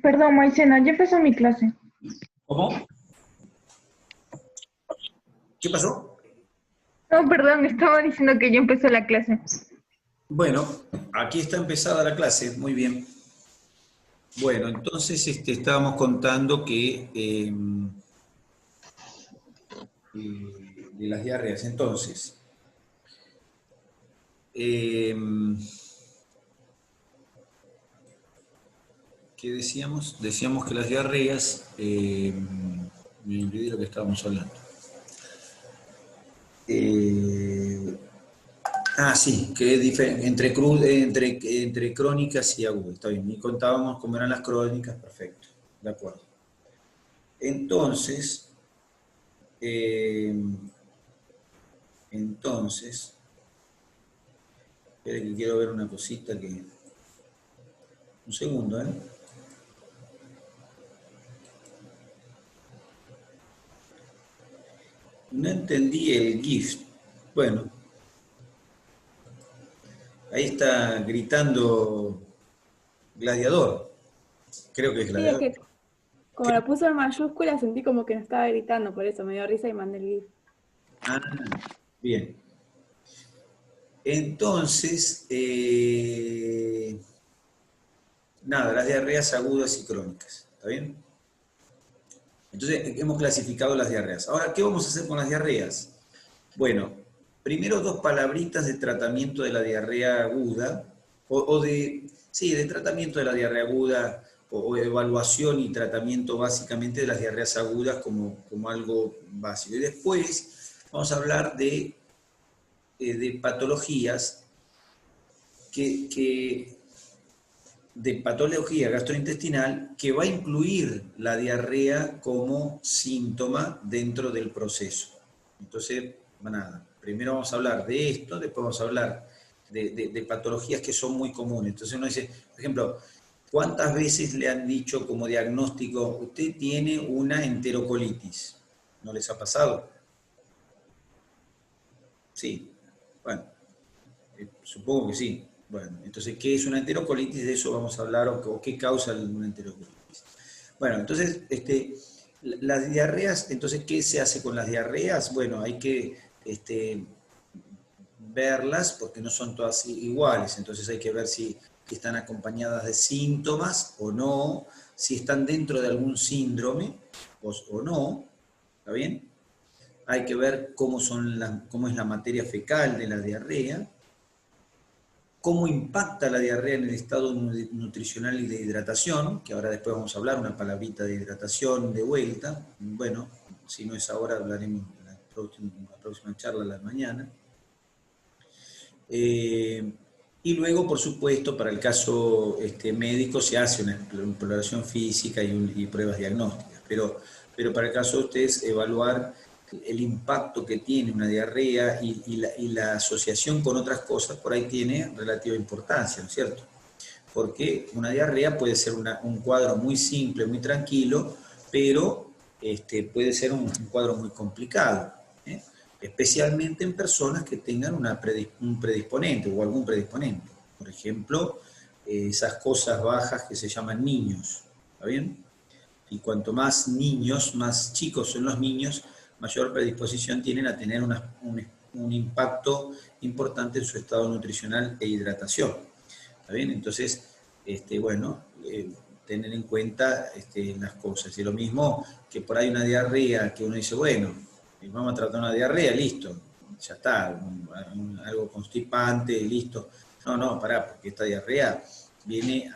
Perdón, Maicena, ya empezó mi clase. ¿Cómo? ¿Qué pasó? No, perdón, estaba diciendo que ya empezó la clase. Bueno, aquí está empezada la clase, muy bien. Bueno, entonces estábamos contando que de las diarreas. Entonces, ¿qué decíamos? Decíamos que las diarreas, me olvidé de lo que estábamos hablando. Sí, que es entre crónicas y agudas, está bien. Y contábamos cómo eran las crónicas, perfecto, de acuerdo. Entonces, espere que quiero ver una cosita que... Un segundo, ¿eh? No entendí el GIF. Bueno, ahí está gritando Gladiador. Creo que es Sí, es Gladiador. que como lo puso en mayúscula sentí como que nos estaba gritando, por eso me dio risa y mandé el GIF. Ah, bien. Entonces, nada, las diarreas agudas y crónicas. ¿Está bien? Entonces, hemos clasificado las diarreas. Ahora, ¿qué vamos a hacer con las diarreas? Bueno, primero dos palabritas de tratamiento de la diarrea aguda, de tratamiento de la diarrea aguda, o evaluación y tratamiento básicamente de las diarreas agudas como algo básico. Y después vamos a hablar de patologías de patología gastrointestinal que va a incluir la diarrea como síntoma dentro del proceso. Entonces, nada, primero vamos a hablar de esto, después vamos a hablar de patologías que son muy comunes. Entonces uno dice, por ejemplo, ¿cuántas veces le han dicho como diagnóstico, usted tiene una enterocolitis? ¿No les ha pasado? Sí, bueno, supongo que sí. Bueno, entonces, ¿qué es una enterocolitis? De eso vamos a hablar, o qué causa una enterocolitis. Bueno, entonces, las diarreas, entonces, ¿qué se hace con las diarreas? Bueno, hay que verlas porque no son todas iguales, entonces hay que ver si están acompañadas de síntomas o no, si están dentro de algún síndrome o no, ¿está bien? Hay que ver cómo es la materia fecal de la diarrea, cómo impacta la diarrea en el estado nutricional y de hidratación, que ahora después vamos a hablar una palabrita de hidratación de vuelta. Bueno, si no es ahora, hablaremos en la próxima charla de la mañana. Y luego, por supuesto, para el caso médico se hace una exploración física y pruebas diagnósticas, pero para el caso de ustedes evaluar el impacto que tiene una diarrea y la asociación con otras cosas, por ahí tiene relativa importancia, ¿no es cierto? Porque una diarrea puede ser un cuadro muy simple, muy tranquilo, pero puede ser un cuadro muy complicado, ¿eh? Especialmente en personas que tengan un predisponente o algún predisponente. Por ejemplo, esas cosas bajas que se llaman niños, ¿está bien? Y cuanto más niños, más chicos son los niños, mayor predisposición tienen a tener un impacto importante en su estado nutricional e hidratación. ¿Está bien? Entonces, bueno, tener en cuenta las cosas. Y lo mismo que por ahí una diarrea, que uno dice, bueno, vamos a tratar una diarrea, listo, ya está, algo constipante, listo. No, pará, porque esta diarrea viene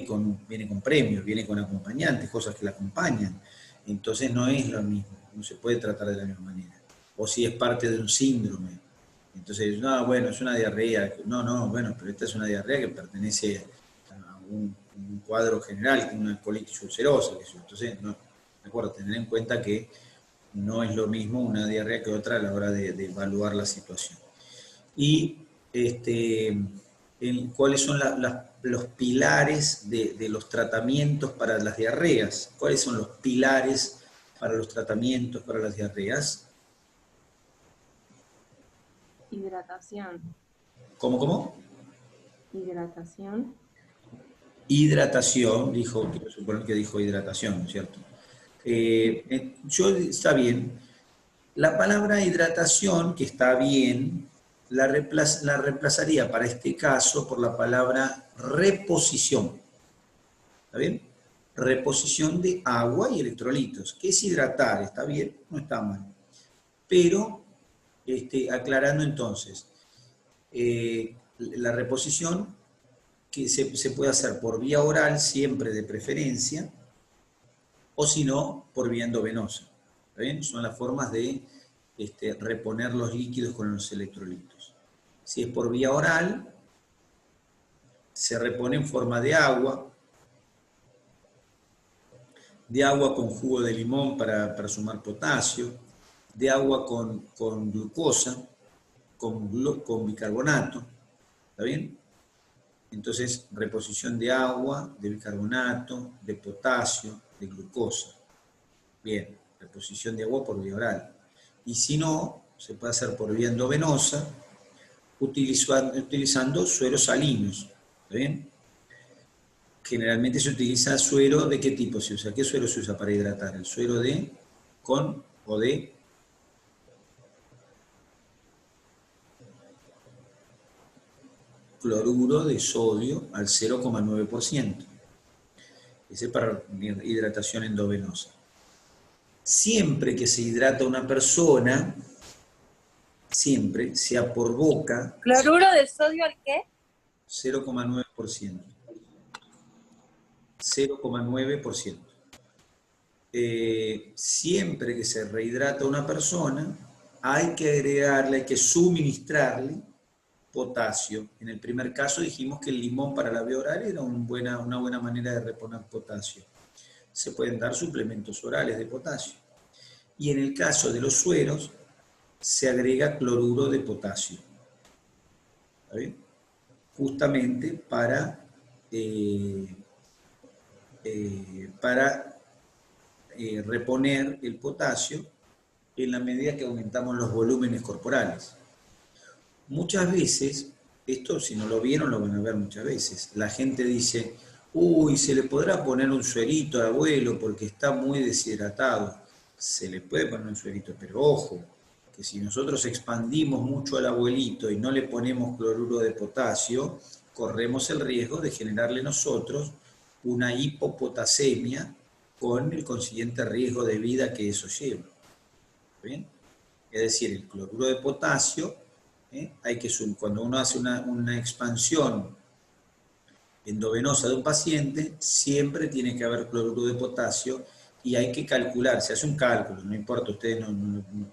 con premios, viene con acompañantes, cosas que la acompañan. Entonces no es lo mismo, no se puede tratar de la misma manera. O si es parte de un síndrome. Entonces, no, bueno, es una diarrea. No, bueno, pero esta es una diarrea que pertenece a un cuadro general, que es una colitis ulcerosa. Entonces, no, de acuerdo, tener en cuenta que no es lo mismo una diarrea que otra a la hora de evaluar la situación. Y cuáles son los pilares de los tratamientos para las diarreas. ¿Cuáles son los pilares para los tratamientos para las diarreas? Hidratación. ¿Cómo? Hidratación. Hidratación, dijo, quiero suponer que dijo hidratación, ¿no es cierto? Está bien. La palabra hidratación, que está bien, la reemplazaría para este caso por la palabra reposición. ¿Está bien? Reposición de agua y electrolitos. ¿Qué es hidratar? ¿Está bien? No está mal. Pero, aclarando entonces, la reposición que se puede hacer por vía oral siempre de preferencia, o si no, por vía endovenosa. ¿Está bien? Son las formas de reponer los líquidos con los electrolitos. Si es por vía oral, se repone en forma de agua con jugo de limón para sumar potasio, de agua con glucosa, con bicarbonato. ¿Está bien? Entonces, reposición de agua, de bicarbonato, de potasio, de glucosa. Bien, reposición de agua por vía oral. Y si no, se puede hacer por vía endovenosa, utilizando sueros salinos. ¿Está bien? Generalmente se utiliza suero, ¿de qué tipo se usa? ¿Qué suero se usa para hidratar? ¿El suero con o de cloruro de sodio al 0,9%? Ese es para hidratación endovenosa. Siempre que se hidrata una persona, siempre, sea por boca, ¿Cloruro de sodio al qué? 0,9%. 0,9%. Siempre que se rehidrata una persona, hay que agregarle, hay que suministrarle potasio. En el primer caso dijimos que el limón para la vía oral era una buena manera de reponer potasio. Se pueden dar suplementos orales de potasio. Y en el caso de los sueros, se agrega cloruro de potasio. ¿Está bien? Justamente para reponer el potasio en la medida que aumentamos los volúmenes corporales. Muchas veces, esto si no lo vieron lo van a ver muchas veces, la gente dice, uy, se le podrá poner un suerito al abuelo porque está muy deshidratado. Se le puede poner un suerito, pero ojo, que si nosotros expandimos mucho al abuelito y no le ponemos cloruro de potasio, corremos el riesgo de generarle nosotros una hipopotasemia con el consiguiente riesgo de vida que eso lleva. ¿Bien? Es decir, el cloruro de potasio, cuando uno hace una expansión endovenosa de un paciente, siempre tiene que haber cloruro de potasio y hay que calcular, se hace un cálculo, no importa, ustedes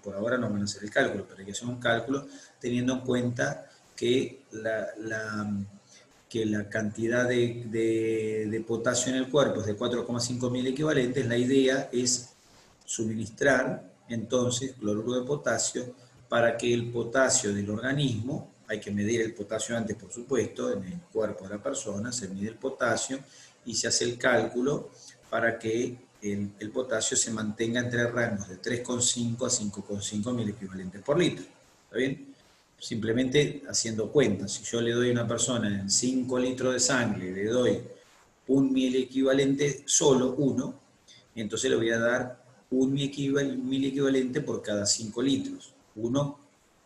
por ahora no van a hacer el cálculo, pero hay que hacer un cálculo teniendo en cuenta que la cantidad de potasio en el cuerpo es de 4,5 mil equivalentes. La idea es suministrar entonces cloruro de potasio para que el potasio del organismo, hay que medir el potasio antes por supuesto, en el cuerpo de la persona se mide el potasio y se hace el cálculo para que el potasio se mantenga entre rangos de 3,5 a 5,5 mil equivalentes por litro. ¿Está bien? Simplemente haciendo cuentas, si yo le doy a una persona en 5 litros de sangre, le doy 1 mil equivalente, solo uno, entonces le voy a dar 1 mil equivalente por cada 5 litros, uno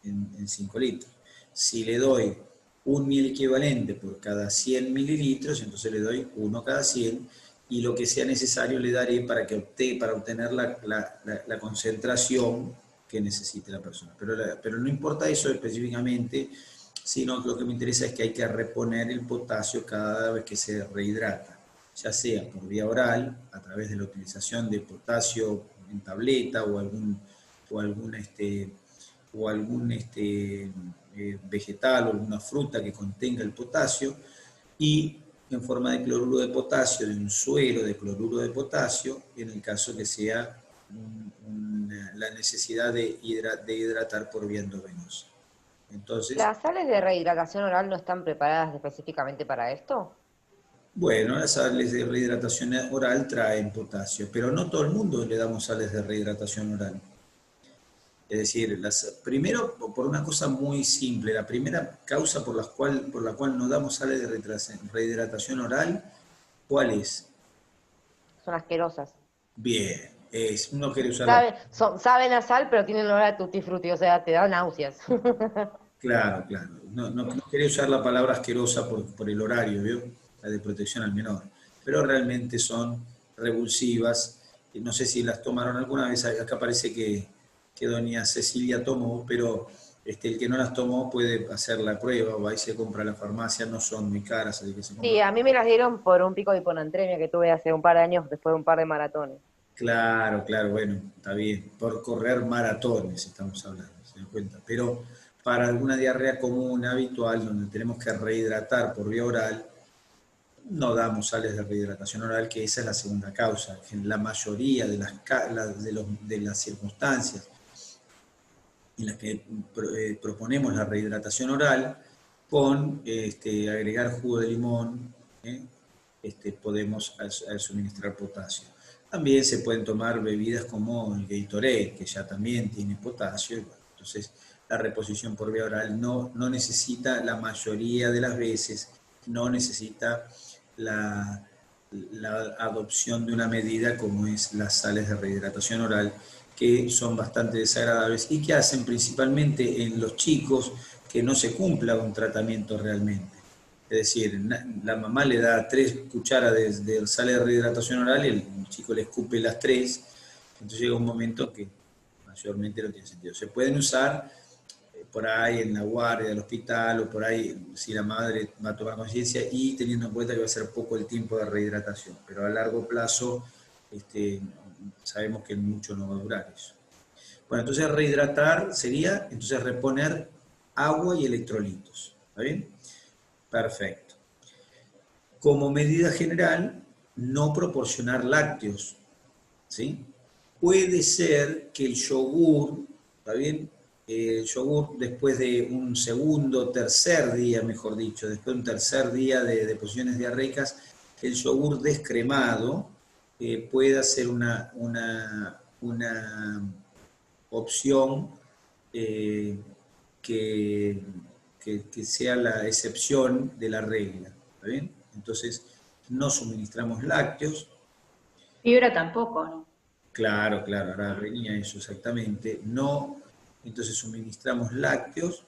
en 5 litros. Si le doy 1 mil equivalente por cada 100 mililitros, entonces le doy 1 cada 100, y lo que sea necesario le daré para obtener la concentración que necesite la persona. Pero no importa eso específicamente, sino que lo que me interesa es que hay que reponer el potasio cada vez que se rehidrata, ya sea por vía oral, a través de la utilización de potasio en tableta o algún vegetal o alguna fruta que contenga el potasio, y en forma de cloruro de potasio, de un suero de cloruro de potasio, en el caso que sea la necesidad de hidratar por vía endovenosa. Entonces, ¿Las sales de rehidratación oral no están preparadas específicamente para esto? bueno, las sales de rehidratación oral traen potasio, pero no todo el mundo le damos sales de rehidratación oral. Es decir, primero por una cosa muy simple, la primera causa por la cual no damos sales de rehidratación oral, ¿cuál es? Son asquerosas. Bien, uno quiere usar la... Saben a sal, pero tienen olor a tutti frutti, o sea, te da náuseas. Claro, claro. No quería usar la palabra asquerosa por el horario, ¿vio? La de protección al menor. Pero realmente son revulsivas. Y no sé si las tomaron alguna vez. Acá parece que doña Cecilia tomó, pero el que no las tomó puede hacer la prueba o ahí se compra a la farmacia. No son muy caras, así que se compra. Sí, a mí me las dieron por un pico de hiponatремia que tuve hace un par de años después de un par de maratones. Claro, claro, bueno, está bien. Por correr maratones estamos hablando, se dan cuenta. Pero para alguna diarrea común, habitual, donde tenemos que rehidratar por vía oral, no damos sales de rehidratación oral, que esa es la segunda causa. En la mayoría de las circunstancias en las que proponemos la rehidratación oral, con agregar jugo de limón, podemos suministrar potasio. También se pueden tomar bebidas como el Gatorade, que ya también tiene potasio. Entonces, la reposición por vía oral no necesita, la mayoría de las veces, no necesita la adopción de una medida como es las sales de rehidratación oral, que son bastante desagradables y que hacen principalmente en los chicos que no se cumpla un tratamiento realmente. Es decir, la mamá le da 3 cucharas de sales de rehidratación oral y el chico le escupe las 3, entonces llega un momento que mayormente no tiene sentido. Se pueden usar por ahí en la guardia del hospital o por ahí si la madre va a tomar conciencia y teniendo en cuenta que va a ser poco el tiempo de rehidratación, pero a largo plazo sabemos que mucho no va a durar eso. Bueno, entonces rehidratar sería entonces reponer agua y electrolitos, ¿está bien? Perfecto. Como medida general, no proporcionar lácteos, ¿sí? Puede ser que el yogur, ¿está bien? El yogur después de un tercer día, mejor dicho, después de un tercer día de deposiciones diarreicas, el yogur descremado pueda ser una opción que sea la excepción de la regla, ¿está bien? Entonces, no suministramos lácteos. Fibra tampoco, ¿no? Claro, ahora venía eso exactamente. No, entonces suministramos lácteos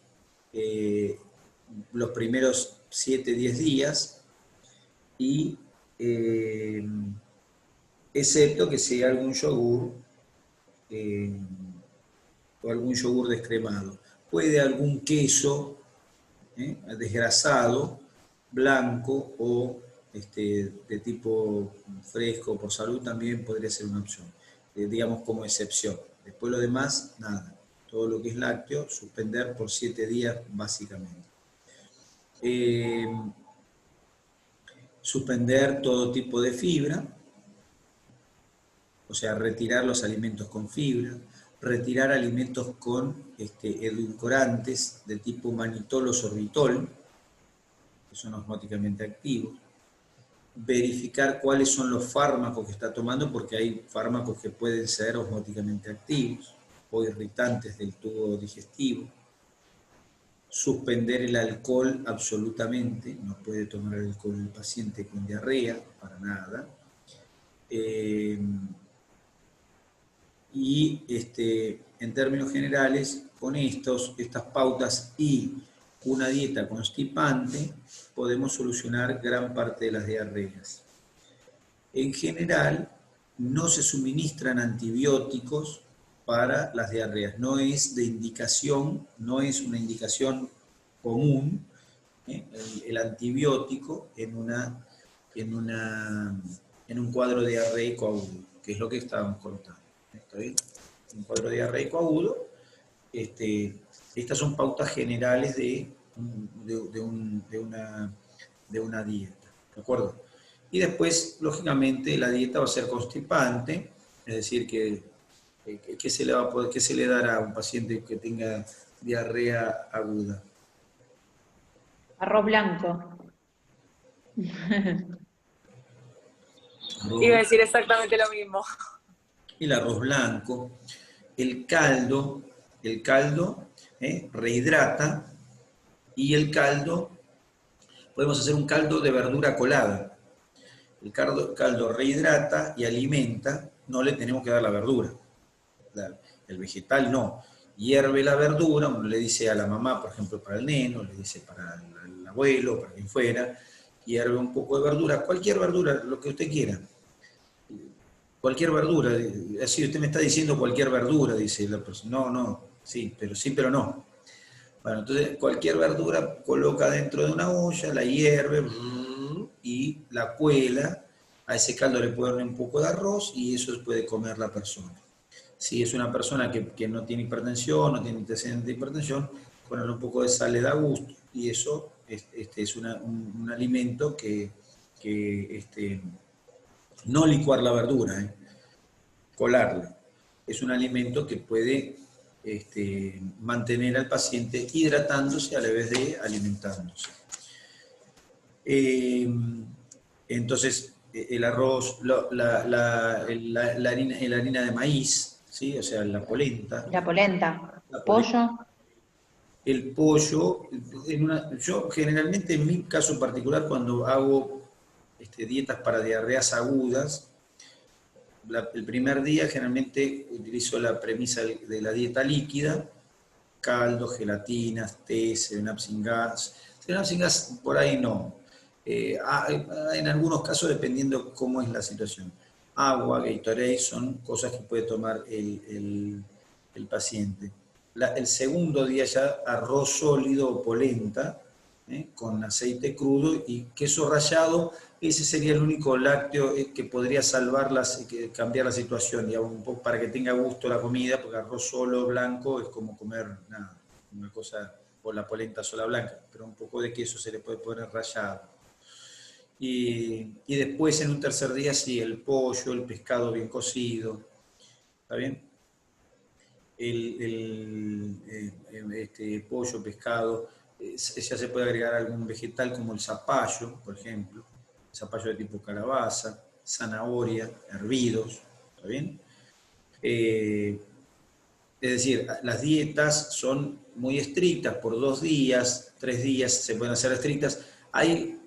los primeros 7-10 días y excepto que sea algún yogur o algún yogur descremado. Puede algún queso desgrasado, blanco o de tipo fresco por salud también podría ser una opción, digamos como excepción. Después lo demás, nada. Todo lo que es lácteo, suspender por 7 días básicamente. Suspender todo tipo de fibra, o sea, retirar los alimentos con fibra, retirar alimentos con edulcorantes de tipo manitol o sorbitol, que son osmóticamente activos, verificar cuáles son los fármacos que está tomando, porque hay fármacos que pueden ser osmóticamente activos o irritantes del tubo digestivo, suspender el alcohol absolutamente, no puede tomar alcohol el paciente con diarrea, para nada, y en términos generales, con estas pautas y una dieta constipante, podemos solucionar gran parte de las diarreas. En general, no se suministran antibióticos para las diarreas. No es una indicación común el antibiótico en un cuadro diarreico agudo, que es lo que estábamos contando. ¿Está bien? Un cuadro diarreico agudo. Estas son pautas generales de una dieta, ¿de acuerdo? Y después, lógicamente, la dieta va a ser constipante, es decir, ¿qué se le dará a un paciente que tenga diarrea aguda? Arroz blanco. Iba a decir exactamente lo mismo. El arroz blanco, el caldo el caldo rehidrata, y el caldo, podemos hacer un caldo de verdura colada. El caldo rehidrata y alimenta, no le tenemos que dar la verdura. El vegetal no. Hierve la verdura, uno le dice a la mamá, por ejemplo, para el neno, le dice para el abuelo, para quien fuera, hierve un poco de verdura, cualquier verdura, lo que usted quiera. Cualquier verdura, así usted me está diciendo cualquier verdura, dice la persona. No, sí, pero no. Bueno, entonces cualquier verdura coloca dentro de una olla, la hierve y la cuela. A ese caldo le puede poner un poco de arroz y eso puede comer la persona. Si es una persona que no tiene hipertensión, no tiene antecedentes de hipertensión, ponerle un poco de sal le da gusto, y eso es un alimento que no licuar la verdura, colarla. Es un alimento que puede mantener al paciente hidratándose a la vez de alimentándose. Entonces, el arroz, la harina de maíz, ¿sí? O sea, la polenta. La polenta. La polenta. Pollo. El pollo, yo generalmente en mi caso particular, cuando hago dietas para diarreas agudas, el primer día generalmente utilizo la premisa de la dieta líquida, caldo, gelatinas, té, 7up sin gas. 7up sin gas por ahí no. En algunos casos, dependiendo cómo es la situación. Agua, Gatorade, son cosas que puede tomar el paciente. El segundo día ya arroz sólido o polenta, con aceite crudo y queso rallado. Ese sería el único lácteo que podría cambiar la situación, digamos, un poco para que tenga gusto la comida, porque arroz solo blanco es como comer nada, una cosa, o la polenta sola blanca, pero un poco de queso se le puede poner rallado. Y después en un tercer día sí, el pollo, el pescado bien cocido, ¿está bien? Pollo, pescado, ya se puede agregar algún vegetal como el zapallo, por ejemplo, zapallo de tipo calabaza, zanahoria, hervidos, ¿está bien? Es decir, las dietas son muy estrictas, por 2 días, 3 días se pueden hacer estrictas. Hay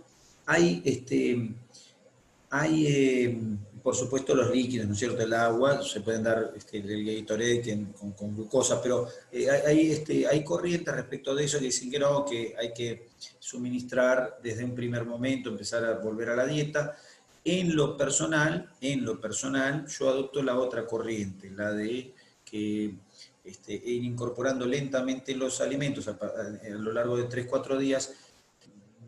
por supuesto los líquidos, ¿no es cierto? El agua, se pueden dar el Gatorade con glucosa, pero hay corrientes respecto de eso que dicen que no, que hay que suministrar desde un primer momento, empezar a volver a la dieta. En lo personal, yo adopto la otra corriente, la de que ir incorporando lentamente los alimentos a lo largo de 3-4 días,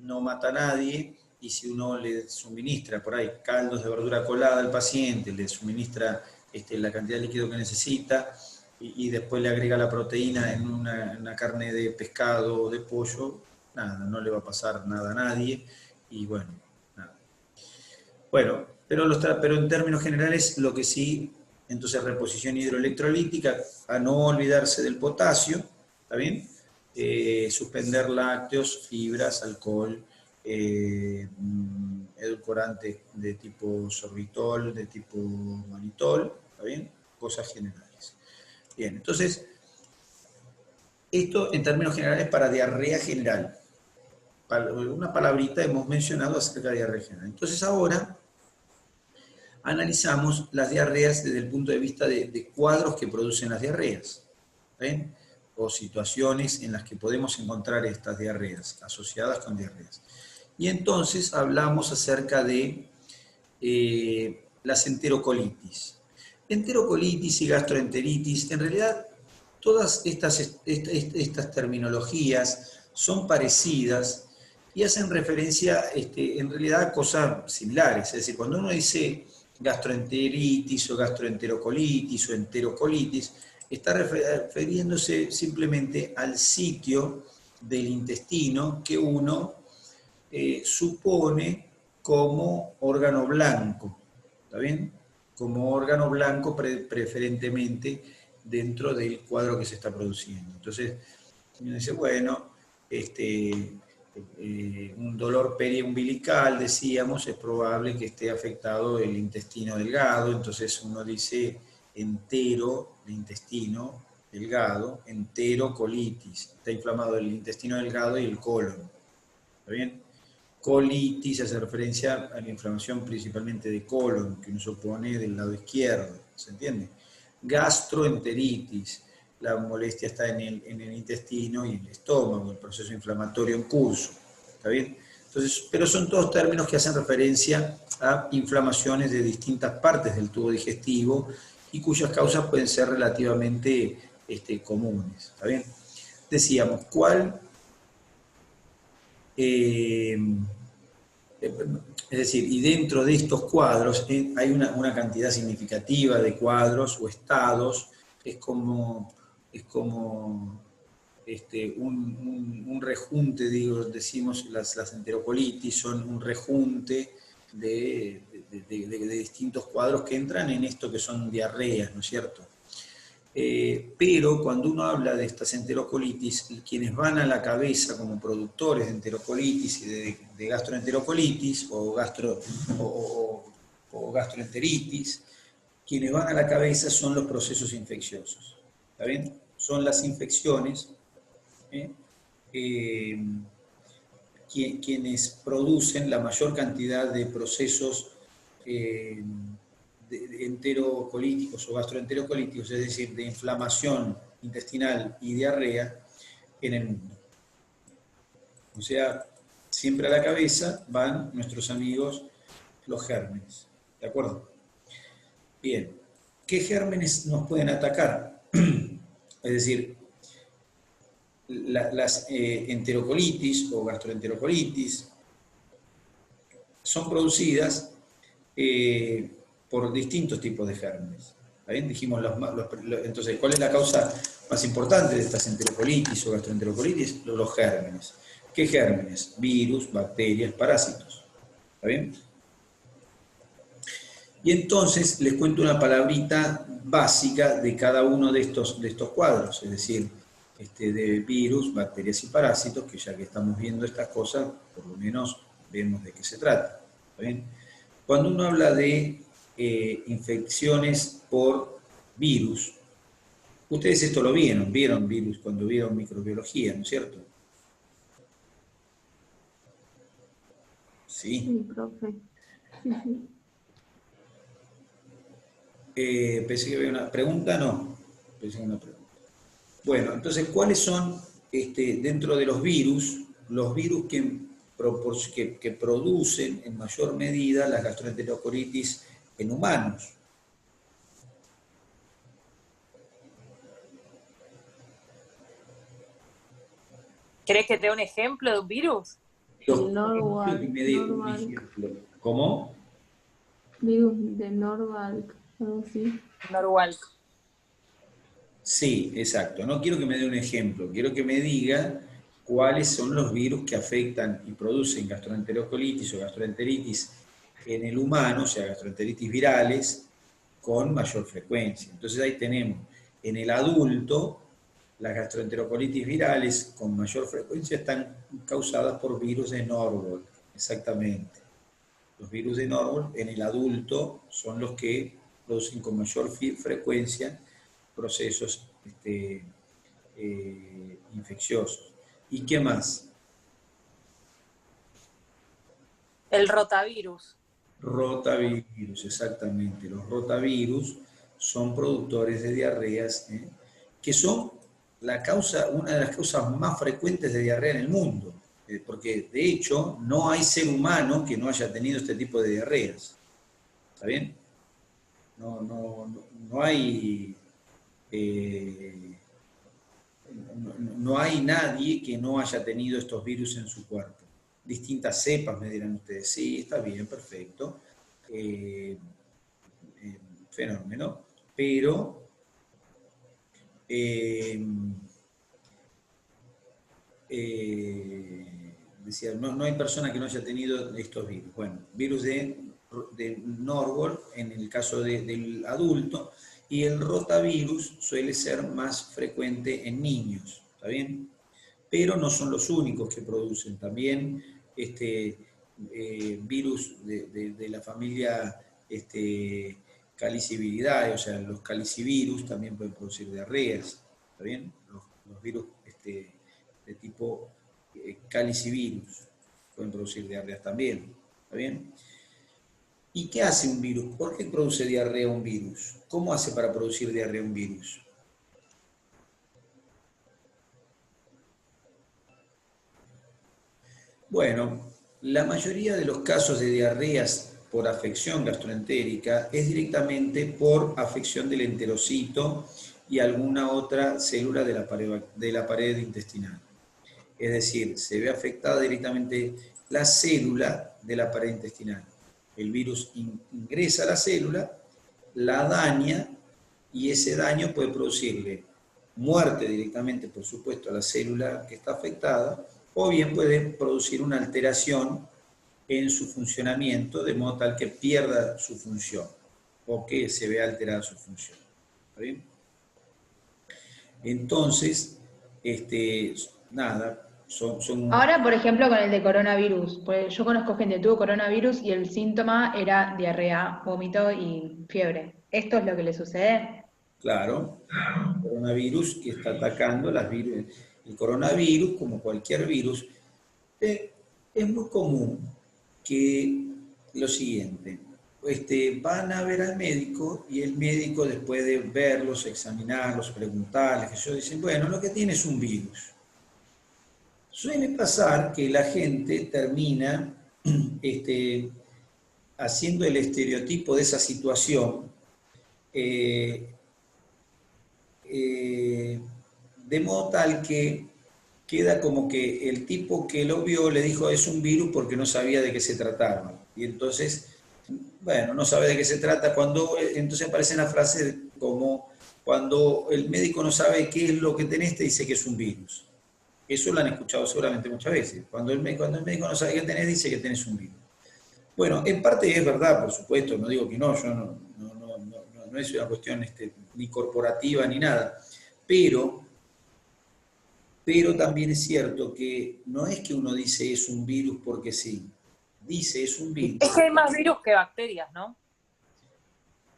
no mata a nadie. Y si uno le suministra por ahí caldos de verdura colada al paciente, le suministra la cantidad de líquido que necesita y después le agrega la proteína en una carne de pescado o de pollo, nada, no le va a pasar nada a nadie y bueno, nada. Bueno, pero en términos generales lo que sí, entonces reposición hidroelectrolítica, a no olvidarse del potasio, ¿está bien? Suspender lácteos, fibras, alcohol, edulcorantes de tipo sorbitol, de tipo manitol, ¿está bien? Cosas generales. Bien, entonces, esto en términos generales para diarrea general. Una palabrita hemos mencionado acerca de diarrea general. Entonces ahora analizamos las diarreas desde el punto de vista de cuadros que producen las diarreas, ¿está bien? O situaciones en las que podemos encontrar estas diarreas, asociadas con diarreas. Y entonces hablamos acerca de las enterocolitis. Enterocolitis y gastroenteritis, en realidad todas estas terminologías son parecidas y hacen referencia en realidad a cosas similares. Es decir, cuando uno dice gastroenteritis o gastroenterocolitis o enterocolitis, está refiriéndose simplemente al sitio del intestino que uno supone como órgano blanco, ¿está bien? Como órgano blanco preferentemente dentro del cuadro que se está produciendo. Entonces, uno dice, bueno, un dolor periumbilical, decíamos, es probable que esté afectado el intestino delgado, entonces uno dice entero de intestino, delgado, enterocolitis. Está inflamado el intestino delgado y el colon. ¿Está bien? Colitis hace referencia a la inflamación principalmente de colon, que uno supone del lado izquierdo. ¿Se entiende? Gastroenteritis. La molestia está en el intestino y en el estómago, el proceso inflamatorio en curso. ¿Está bien? Entonces, pero son todos términos que hacen referencia a inflamaciones de distintas partes del tubo digestivo y cuyas causas pueden ser relativamente comunes. ¿Está bien? Decíamos, es decir, y dentro de estos cuadros hay una cantidad significativa de cuadros o estados, es como un rejunte, decimos las enterocolitis son un rejunte de distintos cuadros que entran en esto que son diarreas, ¿no es cierto? Pero cuando uno habla de estas enterocolitis, quienes van a la cabeza como productores de enterocolitis y de gastroenterocolitis o gastroenteritis, quienes van a la cabeza son los procesos infecciosos. ¿Está bien? Son las infecciones quienes producen la mayor cantidad de procesos enterocolíticos o gastroenterocolíticos, es decir, de inflamación intestinal y diarrea en el mundo. O sea, siempre a la cabeza van nuestros amigos los gérmenes. ¿De acuerdo? Bien. ¿Qué gérmenes nos pueden atacar? Es decir, las enterocolitis o gastroenterocolitis son producidas por distintos tipos de gérmenes. ¿Está bien? Dijimos, entonces, ¿cuál es la causa más importante de estas enterocolitis o gastroenterocolitis? Los gérmenes. ¿Qué gérmenes? Virus, bacterias, parásitos. ¿Está bien? Y entonces les cuento una palabrita básica de cada uno de estos cuadros, es decir, de virus, bacterias y parásitos, que ya que estamos viendo estas cosas, por lo menos vemos de qué se trata. ¿Está bien? Cuando uno habla de infecciones por virus, ustedes esto lo vieron virus cuando vieron microbiología, ¿no es cierto? Sí. Sí, profe. Sí, sí. Pensé que había una pregunta, no. Pensé que una pregunta. Bueno, entonces, ¿cuáles son, dentro de los virus que producen en mayor medida las gastroenterocolitis en humanos? ¿Querés que te dé un ejemplo de un virus? El Norwalk. Que me dé un ejemplo. ¿Cómo? Virus de Norwalk, algo así. Norwalk. Sí, exacto. No quiero que me dé un ejemplo, quiero que me diga cuáles son los virus que afectan y producen gastroenterocolitis o gastroenteritis en el humano, o sea, gastroenteritis virales, con mayor frecuencia. Entonces ahí tenemos en el adulto, las gastroenterocolitis virales con mayor frecuencia están causadas por virus de Norwalk, exactamente. Los virus de Norwalk en el adulto son los que producen con mayor frecuencia procesos infecciosos. ¿Y qué más? El rotavirus. Rotavirus, exactamente. Los rotavirus son productores de diarreas, que son una de las causas más frecuentes de diarrea en el mundo. Porque, de hecho, no hay ser humano que no haya tenido este tipo de diarreas. ¿Está bien? No hay... no hay nadie que no haya tenido estos virus en su cuerpo. Distintas cepas, me dirán ustedes. Sí, está bien, perfecto. Fenómeno. Pero decía, no hay persona que no haya tenido estos virus. Bueno, virus de Norwalk en el caso del adulto, y el rotavirus suele ser más frecuente en niños, ¿está bien? Pero no son los únicos que producen, también virus de la familia Caliciviridae, o sea, los calicivirus también pueden producir diarreas, ¿está bien? Los virus de tipo calicivirus pueden producir diarreas también, ¿está bien? ¿Y qué hace un virus? ¿Por qué produce diarrea un virus? ¿Cómo hace para producir diarrea un virus? Bueno, la mayoría de los casos de diarreas por afección gastroentérica es directamente por afección del enterocito y alguna otra célula de la pared intestinal. Es decir, se ve afectada directamente la célula de la pared intestinal. El virus ingresa a la célula, la daña y ese daño puede producirle muerte directamente, por supuesto, a la célula que está afectada, o bien puede producir una alteración en su funcionamiento, de modo tal que pierda su función o que se vea alterada su función. ¿Está bien? Entonces, nada, son... Ahora, por ejemplo, con el de coronavirus, pues yo conozco gente que tuvo coronavirus y el síntoma era diarrea, vómito y fiebre. ¿Esto es lo que le sucede? Claro, el coronavirus que está atacando las virus. El coronavirus, como cualquier virus, es muy común que lo siguiente, van a ver al médico y el médico, después de verlos, examinarlos, preguntarles, que ellos dicen, bueno, lo que tiene es un virus. Suele pasar que la gente termina haciendo el estereotipo de esa situación, de modo tal que queda como que el tipo que lo vio le dijo es un virus porque no sabía de qué se trataba. Y entonces, bueno, no sabe de qué se trata. Entonces aparecen las frases como cuando el médico no sabe qué es lo que tenés, te dice que es un virus. Eso lo han escuchado seguramente muchas veces. Cuando el médico no sabe qué tenés, dice que tenés un virus. Bueno, en parte es verdad, por supuesto, no digo que no, yo no es una cuestión ni corporativa ni nada, pero también es cierto que no es que uno dice es un virus porque sí, dice es un virus. Es que hay más virus que bacterias, ¿no?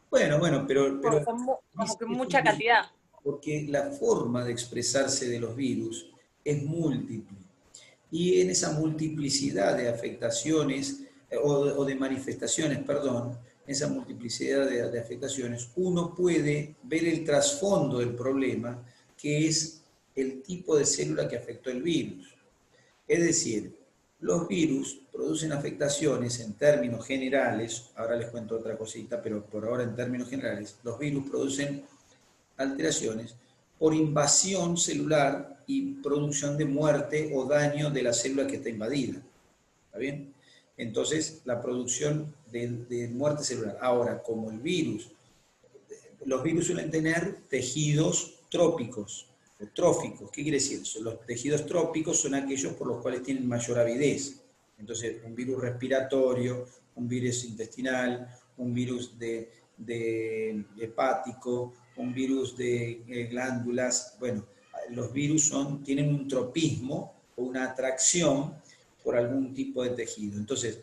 Bueno, pero Como que mucha cantidad. porque la forma de expresarse de los virus es múltiple. Y en esa multiplicidad de afectaciones, o de manifestaciones, perdón, en esa multiplicidad de afectaciones, uno puede ver el trasfondo del problema, que es el tipo de célula que afectó el virus. Es decir, los virus producen afectaciones en términos generales, ahora les cuento otra cosita, pero por ahora en términos generales, los virus producen alteraciones por invasión celular y producción de muerte o daño de la célula que está invadida. ¿Está bien? Entonces, la producción de muerte celular. Ahora, como el virus, los virus suelen tener tejidos trópicos o tróficos. ¿Qué quiere decir eso? Los tejidos trópicos son aquellos por los cuales tienen mayor avidez. Entonces, un virus respiratorio, un virus intestinal, un virus de hepático, un virus de glándulas. Bueno, los virus tienen un tropismo o una atracción por algún tipo de tejido. Entonces,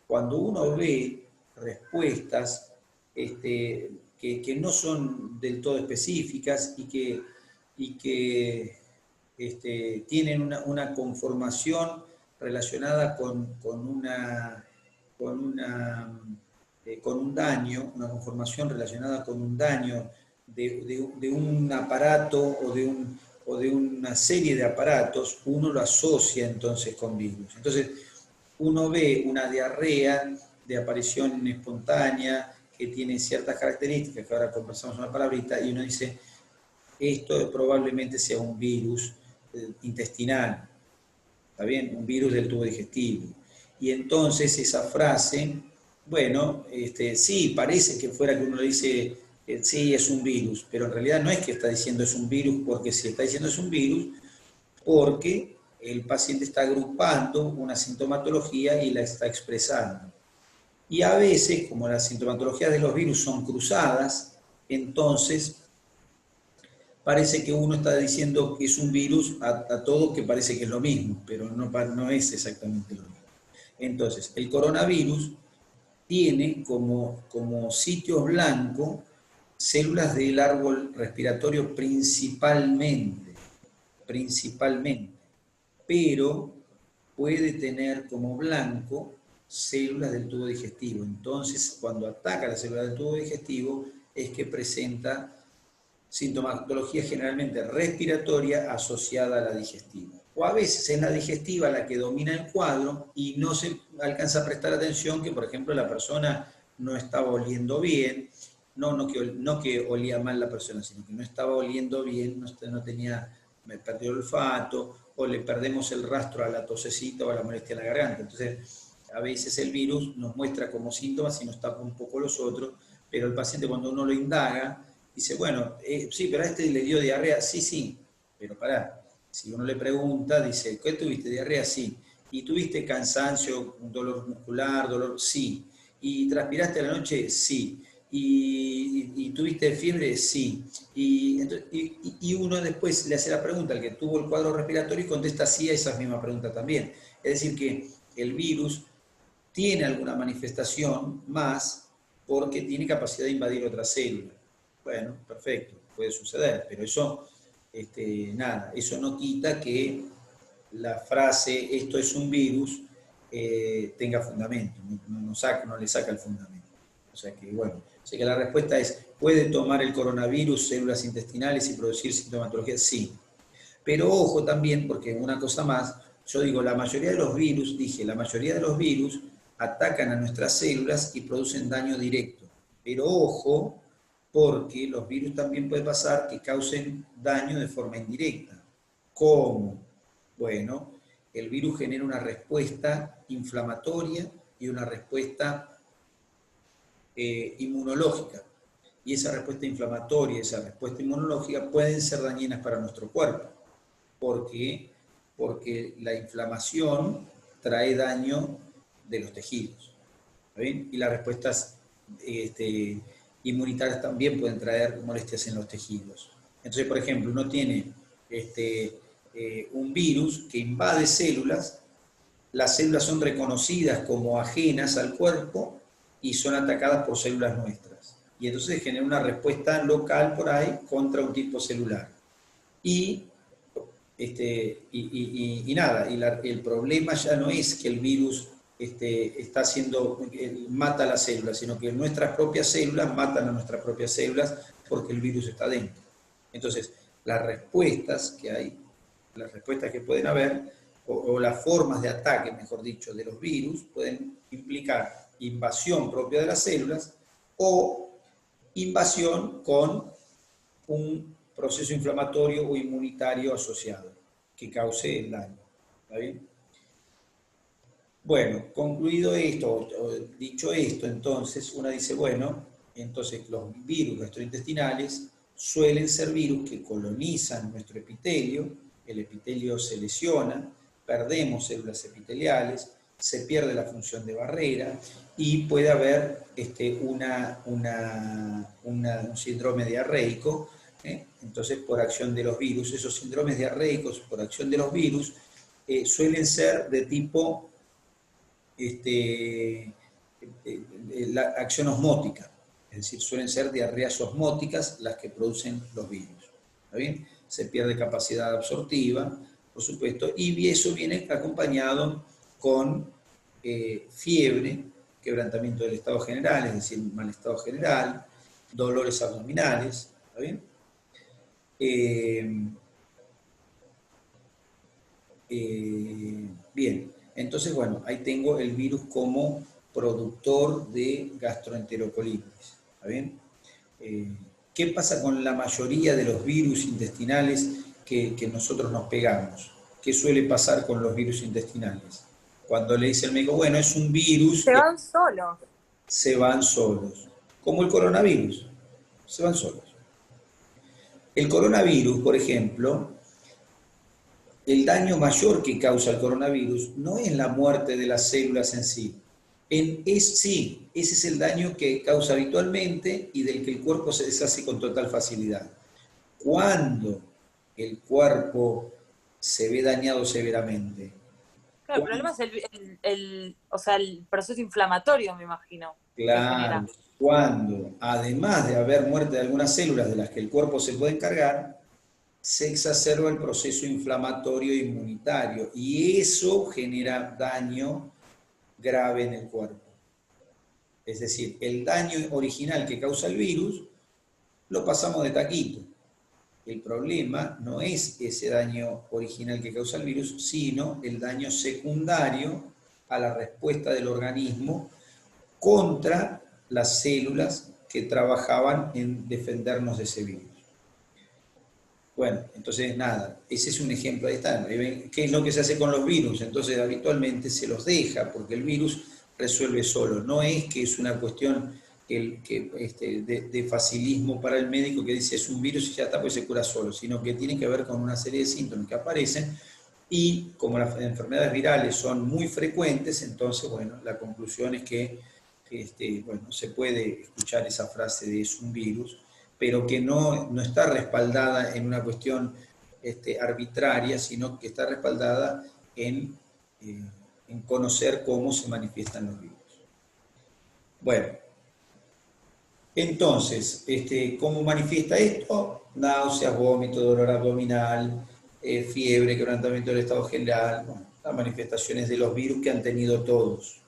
cuando uno ve respuestas que no son del todo específicas y que tienen una conformación relacionada con un daño, una conformación relacionada con un daño de un aparato o de una serie de aparatos, uno lo asocia entonces con virus. Entonces, uno ve una diarrea de aparición espontánea que tiene ciertas características, que ahora conversamos una palabrita, y uno dice, esto probablemente sea un virus intestinal, ¿está bien? Un virus del tubo digestivo. Y entonces esa frase, bueno, sí, parece que fuera que uno le dice, sí, es un virus, pero en realidad no es que está diciendo es un virus porque sí, está diciendo es un virus porque el paciente está agrupando una sintomatología y la está expresando. Y a veces, como las sintomatologías de los virus son cruzadas, entonces parece que uno está diciendo que es un virus a todo que parece que es lo mismo, pero no es exactamente lo mismo. Entonces, el coronavirus tiene como sitio blanco células del árbol respiratorio principalmente, pero puede tener como blanco células del tubo digestivo. Entonces, cuando ataca las células del tubo digestivo, es que presenta sintomatología generalmente respiratoria asociada a la digestiva. O a veces es la digestiva la que domina el cuadro y no se alcanza a prestar atención que, por ejemplo, la persona no estaba oliendo bien, no que olía mal la persona, sino que no estaba oliendo bien, no tenía, me perdió el olfato, o le perdemos el rastro a la tosecita o a la molestia en la garganta. Entonces, a veces el virus nos muestra como síntomas y nos tapa un poco los otros, pero el paciente cuando uno lo indaga, dice, bueno, sí, pero a este le dio diarrea, sí, pero pará, si uno le pregunta, dice, ¿qué tuviste? ¿Diarrea? Sí. ¿Y tuviste cansancio, dolor muscular, dolor? Sí. ¿Y transpiraste a la noche? Sí. ¿Y tuviste fiebre? Sí. Y uno después le hace la pregunta al que tuvo el cuadro respiratorio y contesta sí a esa misma pregunta también. Es decir, que el virus tiene alguna manifestación más porque tiene capacidad de invadir otra célula. Bueno, perfecto, puede suceder, pero eso, nada, eso no quita que la frase esto es un virus tenga fundamento, no le saca el fundamento. O sea que, bueno, así que la respuesta es, ¿puede tomar el coronavirus células intestinales y producir sintomatología? Sí. Pero ojo también, porque una cosa más, yo digo, la mayoría de los virus atacan a nuestras células y producen daño directo. Pero ojo, porque los virus también puede pasar que causen daño de forma indirecta. ¿Cómo? Bueno, el virus genera una respuesta inflamatoria y una respuesta inmunológica. Y esa respuesta inflamatoria y esa respuesta inmunológica pueden ser dañinas para nuestro cuerpo. ¿Por qué? Porque la inflamación trae daño de los tejidos. ¿Está bien? Y las respuestas inmunitarias también pueden traer molestias en los tejidos. Entonces, por ejemplo, uno tiene un virus que invade células, las células son reconocidas como ajenas al cuerpo y son atacadas por células nuestras. Y entonces genera una respuesta local por ahí contra un tipo celular. Y nada, el problema ya no es que el virus mata a las células, sino que nuestras propias células matan a nuestras propias células porque el virus está dentro. Entonces, las respuestas que pueden haber, o las formas de ataque, mejor dicho, de los virus, pueden implicar invasión propia de las células o invasión con un proceso inflamatorio o inmunitario asociado que cause el daño. ¿Está bien? Bueno, concluido esto, o dicho esto, entonces uno dice, bueno, entonces los virus gastrointestinales suelen ser virus que colonizan nuestro epitelio, el epitelio se lesiona, perdemos células epiteliales, se pierde la función de barrera y puede haber un síndrome diarreico. Entonces, por acción de los virus, esos síndromes diarreicos por acción de los virus suelen ser de tipo la acción osmótica, es decir, suelen ser diarreas osmóticas las que producen los virus. ¿Está bien? Se pierde capacidad absortiva, por supuesto, y eso viene acompañado con fiebre, quebrantamiento del estado general, es decir, mal estado general, dolores abdominales. ¿Está bien? Bien, entonces, bueno, ahí tengo el virus como productor de gastroenterocolitis. ¿Está bien? ¿Qué pasa con la mayoría de los virus intestinales que nosotros nos pegamos? ¿Qué suele pasar con los virus intestinales? Cuando le dice el médico, bueno, es un virus... Se van solos. Se van solos. Como el coronavirus. Se van solos. El coronavirus, por ejemplo, el daño mayor que causa el coronavirus no es la muerte de las células en sí. Sí, ese es el daño que causa habitualmente y del que el cuerpo se deshace con total facilidad. Cuando el cuerpo se ve dañado severamente, Claro, el problema es o sea, el proceso inflamatorio, me imagino. Que Claro, genera. cuando, además de haber muerte de algunas células de las que el cuerpo se puede encargar, se exacerba el proceso inflamatorio e inmunitario y eso genera daño grave en el cuerpo. Es decir, el daño original que causa el virus lo pasamos de taquito. El problema no es ese daño original que causa el virus, sino el daño secundario a la respuesta del organismo contra las células que trabajaban en defendernos de ese virus. Bueno, entonces nada, ese es un ejemplo, ahí está. ¿Qué es lo que se hace con los virus? Entonces habitualmente se los deja porque el virus resuelve solo. No es que es una cuestión de facilismo para el médico que dice es un virus y ya está, pues se cura solo, sino que tiene que ver con una serie de síntomas que aparecen y como las enfermedades virales son muy frecuentes, entonces, bueno, la conclusión es que bueno, se puede escuchar esa frase de es un virus, pero que no está respaldada en una cuestión arbitraria, sino que está respaldada en conocer cómo se manifiestan los virus. Bueno, entonces, ¿cómo manifiesta esto? Náuseas, vómito, dolor abdominal, fiebre, quebrantamiento del estado general, bueno, las manifestaciones de los virus que han tenido todos.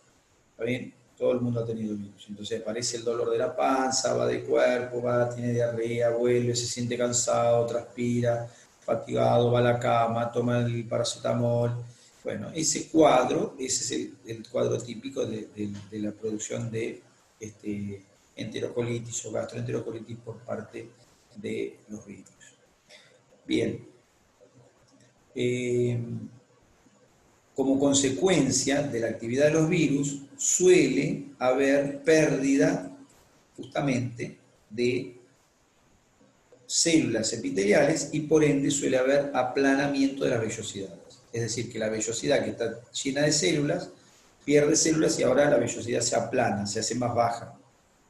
¿Está bien? Todo el mundo ha tenido virus. Entonces aparece el dolor de la panza, va de cuerpo, tiene diarrea, vuelve, se siente cansado, transpira, fatigado, va a la cama, toma el paracetamol. Bueno, ese cuadro, ese es el cuadro típico de la producción de enterocolitis o gastroenterocolitis por parte de los virus. Bien. Como consecuencia de la actividad de los virus, suele haber pérdida justamente de células epiteliales y por ende suele haber aplanamiento de las vellosidades. Es decir, que la vellosidad que está llena de células, pierde células y ahora la vellosidad se aplana, se hace más baja.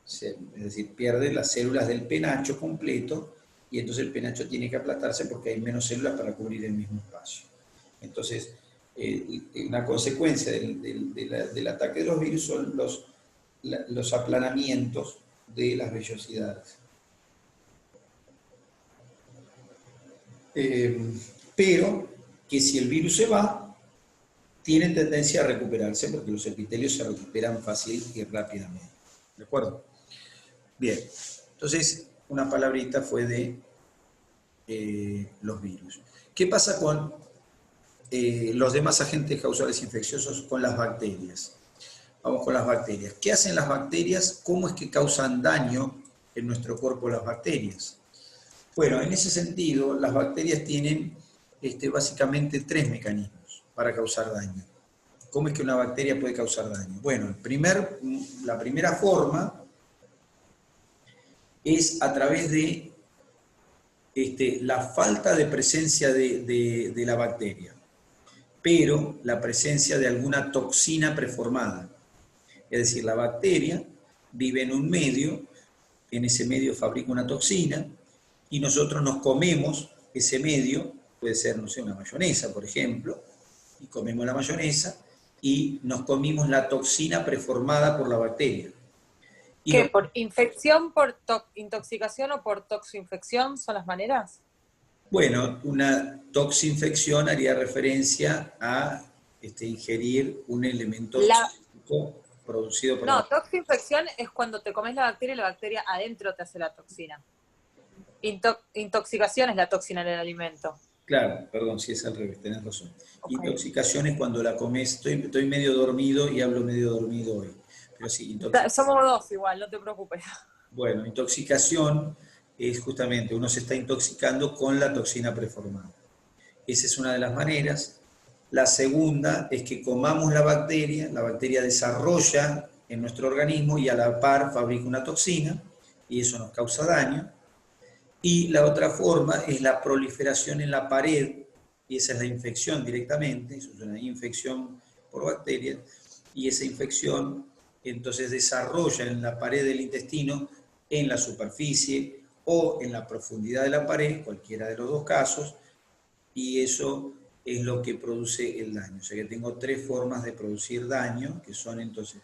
Es decir, pierde las células del penacho completo y entonces el penacho tiene que aplastarse porque hay menos células para cubrir el mismo espacio. Entonces, una consecuencia del ataque de los virus son los aplanamientos de las vellosidades. Pero que si el virus se va, tienen tendencia a recuperarse porque los epitelios se recuperan fácil y rápidamente. ¿De acuerdo? Bien, entonces una palabrita fue de los virus. ¿Qué pasa con los demás agentes causales infecciosos, con las bacterias? Vamos con las bacterias. ¿Qué hacen las bacterias? ¿Cómo es que causan daño en nuestro cuerpo las bacterias? Bueno, en ese sentido, las bacterias tienen básicamente tres mecanismos para causar daño. ¿Cómo es que una bacteria puede causar daño? Bueno, la primera forma es a través de la falta de presencia de la bacteria, pero la presencia de alguna toxina preformada. Es decir, la bacteria vive en un medio, en ese medio fabrica una toxina, y nosotros nos comemos ese medio, puede ser, no sé, una mayonesa, por ejemplo, y comemos la mayonesa, y nos comimos la toxina preformada por la bacteria. ¿Qué? ¿Por infección, por intoxicación o por toxoinfección son las maneras? Bueno, una toxinfección haría referencia a ingerir un elemento tóxico producido por No, toxinfección es cuando te comes la bacteria y la bacteria adentro te hace la toxina. Intoxicación es la toxina en el alimento. Claro, perdón, si es al revés, tenés razón. Okay. Intoxicación es cuando la comes, estoy medio dormido y hablo medio dormido hoy. Pero sí, somos dos igual, no te preocupes. Bueno, intoxicación es justamente, uno se está intoxicando con la toxina preformada. Esa es una de las maneras. La segunda es que comamos la bacteria desarrolla en nuestro organismo y a la par fabrica una toxina y eso nos causa daño. Y la otra forma es la proliferación en la pared, y esa es la infección directamente, eso es una infección por bacterias, y esa infección entonces desarrolla en la pared del intestino, en la superficie o en la profundidad de la pared, cualquiera de los dos casos, y eso es lo que produce el daño. O sea que tengo 3 formas de producir daño, que son entonces